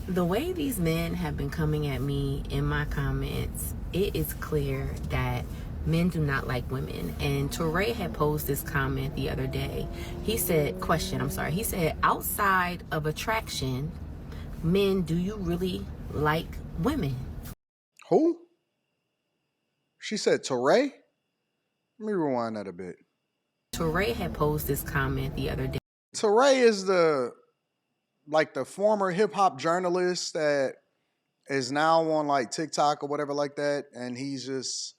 But the way these men have been coming at me in my comments, it is clear that men do not like women. And Torre had posed this comment the other day. He said, he said, outside of attraction, men, do you really like women? Who? She said Torre? Let me rewind that a bit. Torre had posed this comment the other day. Torre is the former hip hop journalist that is now on like TikTok or whatever like that, and he's just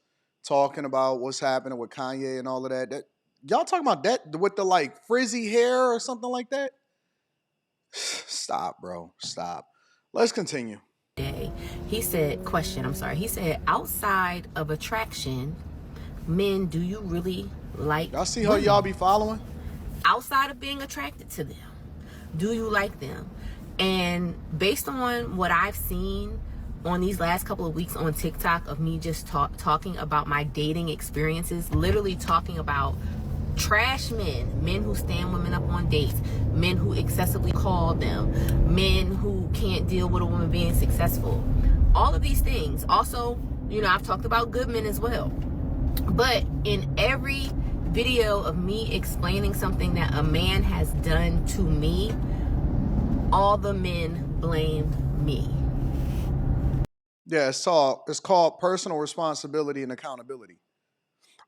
talking about what's happening with Kanye and all of that. Y'all talking about that with the like frizzy hair or something like that? Stop, bro. Stop. Let's continue. He said, he said, outside of attraction, men, do you really like Y'all see how women? y'all be following? Outside of being attracted to them, do you like them? And based on what I've seen on these last couple of weeks on TikTok of me just talking about my dating experiences, literally talking about trash men who stand women up on dates, men who excessively call them, men who can't deal with a woman being successful, all of these things. Also, I've talked about good men as well. But in every video of me explaining something that a man has done to me, all the men blame me. Yeah, it's called personal responsibility and accountability.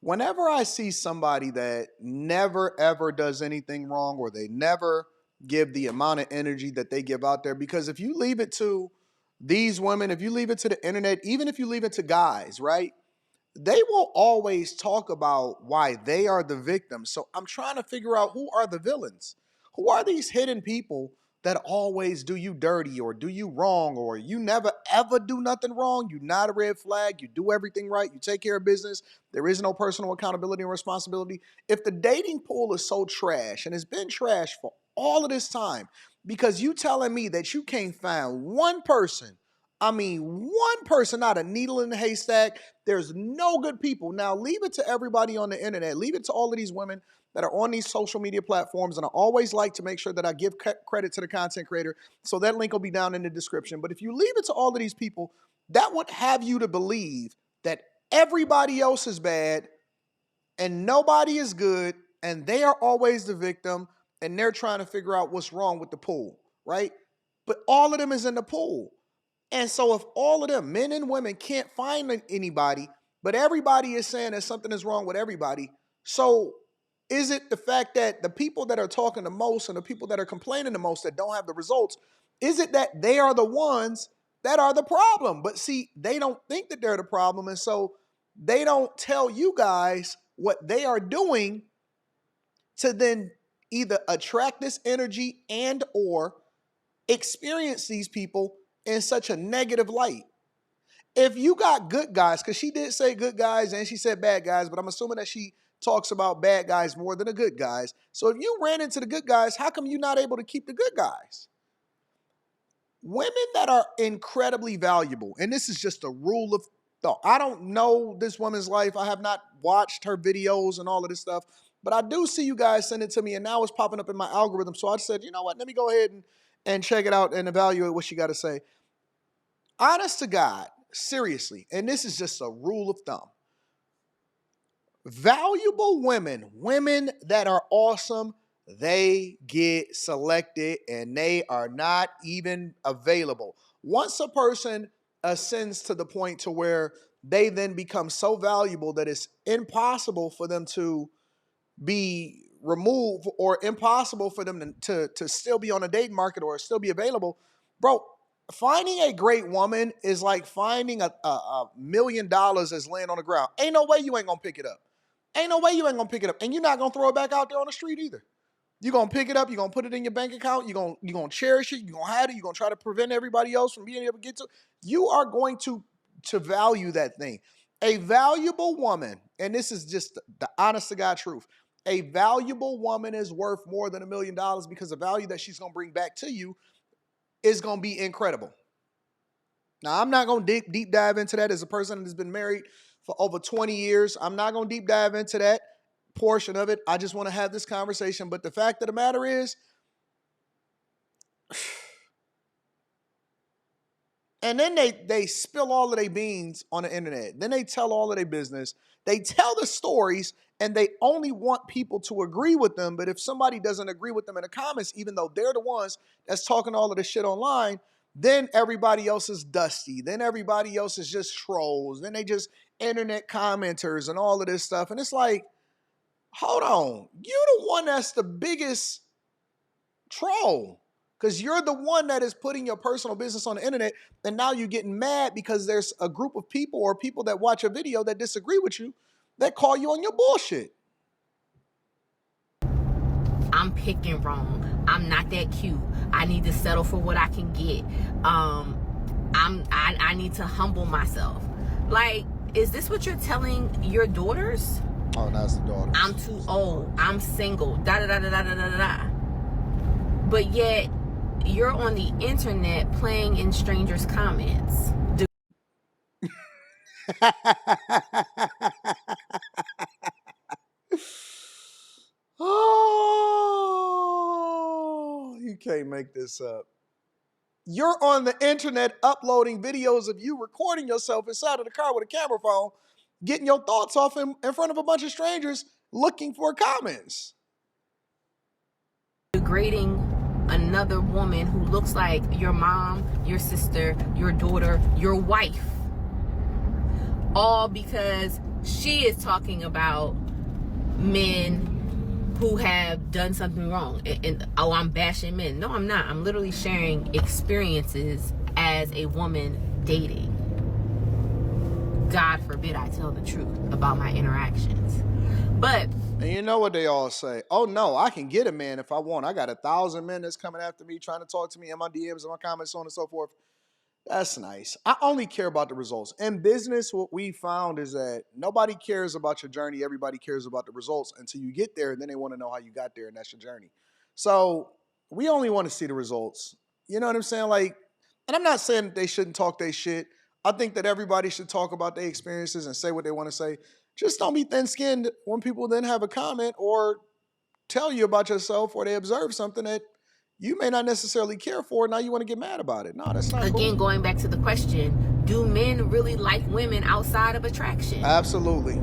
Whenever I see somebody that never ever does anything wrong, or they never give the amount of energy that they give out there, because if you leave it to these women, if you leave it to the internet, even if you leave it to guys, right? They will always talk about why they are the victims. So I'm trying to figure out, who are the villains? Who are these hidden people that always do you dirty or do you wrong, or you never ever do nothing wrong? You're not a red flag. You do everything right. You take care of business. There is no personal accountability and responsibility. If the dating pool is so trash, and it's been trash for all of this time, because you telling me that you can't find one person, I mean, one person, not a needle in the haystack. There's no good people. Now, leave it to everybody on the internet. Leave it to all of these women that are on these social media platforms. And I always like to make sure that I give credit to the content creator. So that link will be down in the description. But if you leave it to all of these people, that would have you to believe that everybody else is bad and nobody is good, and they are always the victim, and they're trying to figure out what's wrong with the pool, right? But all of them is in the pool. And so if all of them, men and women, can't find anybody, but everybody is saying that something is wrong with everybody, so is it the fact that the people that are talking the most and the people that are complaining the most that don't have the results, is it that they are the ones that are the problem? But see, they don't think that they're the problem, and so they don't tell you guys what they are doing to then either attract this energy and or experience these people in such a negative light. If you got good guys, because she did say good guys and she said bad guys, but I'm assuming that she talks about bad guys more than the good guys. So if you ran into the good guys, how come you're not able to keep the good guys? Women that are incredibly valuable, and this is just a rule of thumb. I don't know this woman's life. I have not watched her videos and all of this stuff, but I do see you guys send it to me, and now it's popping up in my algorithm. So I said, you know what? Let me go ahead and check it out and evaluate what she got to say. Honest to God, seriously, and this is just a rule of thumb. Valuable women, women that are awesome, they get selected and they are not even available. Once a person ascends to the point to where they then become so valuable that it's impossible for them to be removed, or impossible for them to still be on the dating market or still be available, bro, finding a great woman is like finding a $1,000,000 that's laying on the ground. Ain't no way you ain't gonna pick it up. Ain't no way you ain't gonna pick it up. And you're not gonna throw it back out there on the street either. You're gonna pick it up, you're gonna put it in your bank account, you're gonna cherish it, you're gonna hide it, you're gonna try to prevent everybody else from being able to get to it. You are going to value that thing. A valuable woman, and this is just the honest to God truth, a valuable woman is worth more than $1,000,000, because the value that she's gonna bring back to you is gonna be incredible. Now, I'm not gonna deep dive into that as a person that has been married for over 20 years. I'm not gonna deep dive into that portion of it. I just want to have this conversation. But the fact of the matter is, And then they spill all of their beans on the internet. Then they tell all of their business. They tell the stories, and they only want people to agree with them. But if somebody doesn't agree with them in the comments, even though they're the ones that's talking all of this shit online, then everybody else is dusty. Then everybody else is just trolls. Then they just internet commenters and all of this stuff. And it's like, hold on. You're the one that's the biggest troll, because you're the one that is putting your personal business on the internet, and now you're getting mad because there's a group of people or people that watch a video that disagree with you that call you on your bullshit. I'm picking wrong. I'm not that cute. I need to settle for what I can get. I need to humble myself. Like, is this what you're telling your daughters? Oh, that's the daughters. I'm too old. I'm single. Da da da da da da da da. But yet, you're on the internet playing in strangers' comments. Oh, you can't make this up. You're on the internet uploading videos of you recording yourself inside of the car with a camera phone, getting your thoughts off in front of a bunch of strangers looking for comments. Degrading another woman who looks like your mom, your sister, your daughter, your wife. All because she is talking about men who have done something wrong. And oh, I'm bashing men. No, I'm not. I'm literally sharing experiences as a woman dating. God forbid I tell the truth about my interactions. But and you know what they all say? Oh no, I can get a man if I want. I got 1,000 men that's coming after me, trying to talk to me in my DMs and my comments, so on and so forth. That's nice. I only care about the results. In business, what we found is that nobody cares about your journey. Everybody cares about the results until you get there, and then they want to know how you got there, and that's your journey. So we only want to see the results. You know what I'm saying? Like, and I'm not saying that they shouldn't talk their shit. I think that everybody should talk about their experiences and say what they want to say. Just don't be thin-skinned when people then have a comment or tell you about yourself, or they observe something that you may not necessarily care for. Now you want to get mad about it. No, that's not again, cool. Going back to the question, do men really like women outside of attraction? Absolutely.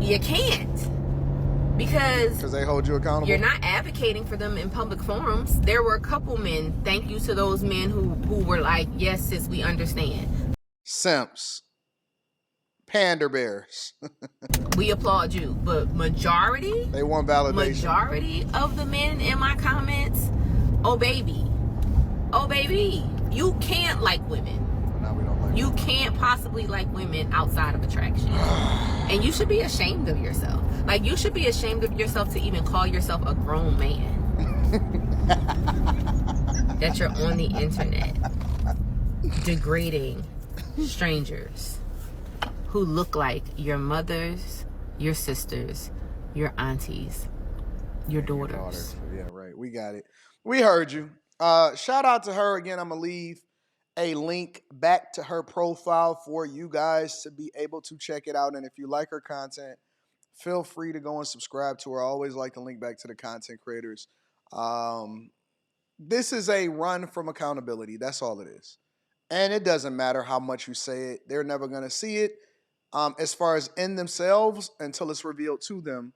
You can't. Because they hold you accountable. You're not advocating for them in public forums. There were a couple men, thank you to those men who were like, yes, sis, we understand. Simps. Pander bears. We applaud you. But majority? They want validation. Majority of the men in my comments, oh baby, you can't like women. No, we don't like You can't possibly like women outside of attraction. And you should be ashamed of yourself. Like, you should be ashamed of yourself to even call yourself a grown man. That you're on the internet degrading strangers who look like your mothers, your sisters, your aunties, your daughters. Yeah, right. We got it. We heard you. Shout out to her again. I'm going to leave a link back to her profile for you guys to be able to check it out. And if you like her content, feel free to go and subscribe to her. I always like to link back to the content creators. This is a run from accountability. That's all it is. And it doesn't matter how much you say it. They're never going to see it as far as in themselves until it's revealed to them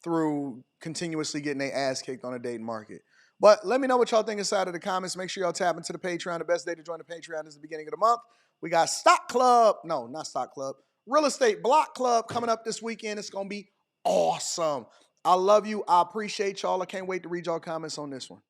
through continuously getting their ass kicked on a dating market. But let me know what y'all think inside of the comments. Make sure y'all tap into the Patreon. The best day to join the Patreon is the beginning of the month. We got Stock Club. No, not Stock Club. Real Estate Block Club coming up this weekend. It's going to be awesome. I love you. I appreciate y'all. I can't wait to read y'all comments on this one.